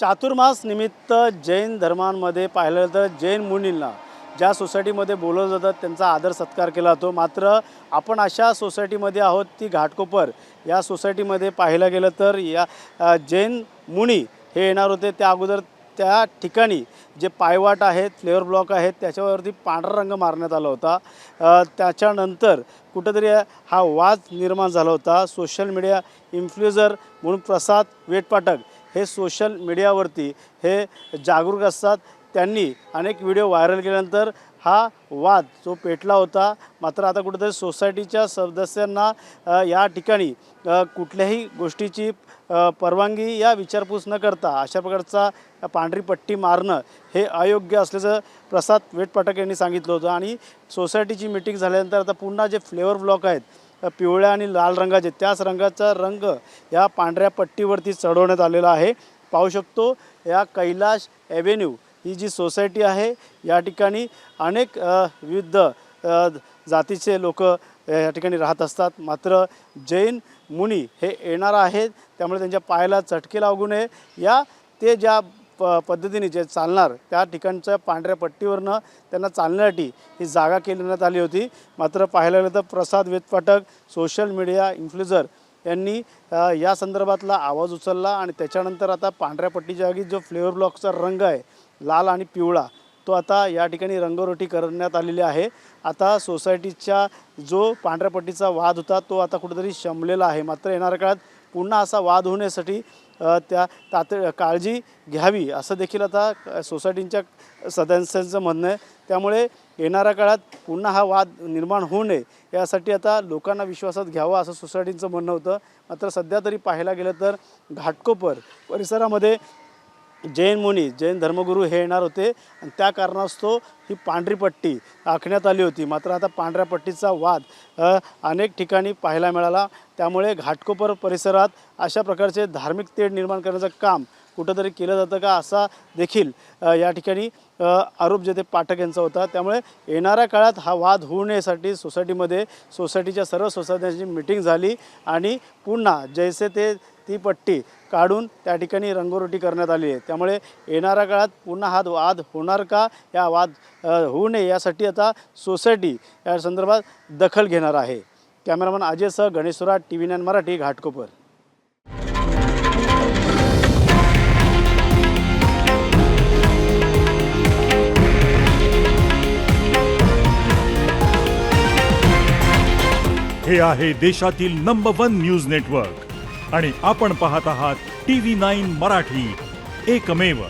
चातुर्मास निमित्त जैन धर्मांमध्ये पाहिलं तर जैन मुनींना ज्या सोसायटीमध्ये बोलवलं जातं त्यांचा आदर सत्कार केला जातो। मात्र आपण अशा सोसायटीमध्ये आहोत ती घाटकोपर या सोसायटीमध्ये पाहायला गेलं तर या जैन मुनी हे येणार होते। त्या अगोदर त्या ठिकाणी जे पायवाट आहेत, फ्लेवर ब्लॉक आहेत, त्याच्यावरती पांढरा रंग मारण्यात आला होता। त्याच्यानंतर कुठेतरी हा वाद निर्माण झाला होता। सोशल मीडिया इन्फ्लुएन्सर म्हणून प्रसाद वेटपाटक हे सोशल मीडियावरती हे जागरूक असतात। त्यांनी अनेक व्हिडिओ व्हायरल केल्यानंतर हा वाद जो पेटला होता। मात्र आता कुठेतरी सोसायटीच्या सदस्यांना या ठिकाणी कुठल्याही गोष्टीची परवानगी या विचारपूस न करता अशा प्रकारचा पांढरी पट्टी मारणं हे अयोग्य असल्याचं प्रसाद वेटपाटक यांनी सांगितलं होतं। आणि सोसायटीची मीटिंग झाल्यानंतर आता पुन्हा जे फ्लेवर ब्लॉक आहेत पिवळ्या आणि लाल रंगाचे त्याच रंगाचा रंग या पांढऱ्या पट्टीवरती चढवण्यात आलेला आहे। पाहू शकतो या कैलाश एव्हेन्यू ही जी सोसायटी आहे या ठिकाणी अनेक विविध जातीचे लोक या ठिकाणी राहत असतात। मात्र जैन मुनी हे येणार आहेत त्यामुळे त्यांच्या पायाला चटके लागू नये या ते ज्या पद्धतीने जे चालणार त्या ठिकाणच्या पांढऱ्या पट्टीवरनं त्यांना चालण्यासाठी ही जागा केली आली होती। मात्र पाहायला गेलं तर प्रसाद वेटपाटक सोशल मीडिया इन्फ्लुएन्सर यांनी या संदर्भातला आवाज उचलला आणि त्याच्यानंतर आता पांढऱ्या पट्टीच्या जागी जो फ्लेवर ब्लॉकचा रंग आहे लाल आणि पिवळा तो आता या ठिकाणी रंगरोटी करण्यात आलेली आहे। आता सोसायटीच्या जो पांढऱ्या पट्टीचा वाद होता तो आता कुठेतरी शमलेला आहे। मात्र येणाऱ्या काळात पुन्हा असा वाद होण्यासाठी काळजी घ्यावी असं देखील आता सोसायटीच्या सदस्यांचं म्हणणं आहे। त्यामुळे येणाऱ्या काळात पुन्हा हा वाद निर्माण होऊ नये यासाठी आता लोकांना विश्वासात घ्यावा असं सोसायटीचं म्हणणं होतं। मात्र सध्या तरी पाहायला गेलं तर घाटकोपर परिसरामध्ये जैन मुनी जैन धर्मगुरू हे येणार होते आणि त्या कारणास्तव ही पांढरी पट्टी आखण्यात आली होती। मात्र आता पांढऱ्या पट्टीचा वाद अनेक ठिकाणी पाहायला मिळाला। त्यामुळे घाटकोपर परिसरात अशा प्रकारचे धार्मिक तेढ निर्माण करण्याचं काम कुठंतरी केलं जातं का असा देखील या ठिकाणी आरोप जे ते पाठक यांचा होता। त्यामुळे येणाऱ्या काळात हा वाद होऊ नयेसाठी सोसायटीच्या सर्व सदस्यांची मीटिंग झाली आणि पुन्हा जैसे ते ती पट्टी काढून त्या ठिकाणी रंगरोटी करण्यात आली आहे। त्यामुळे येणाऱ्या काळात पुन्हा हा वाद होणार का या वाद होऊ नये यासाठी आता सोसायटी या संदर्भात दखल घेणार आहे। कॅमेरामन अजयसह गणेश सुराट TV9 मराठी घाटकोपर। हे आहे देशातील नंबर 1 न्यूज नेटवर्क आणि आपण पाहत आहात TV9 मराठी, एकमेव।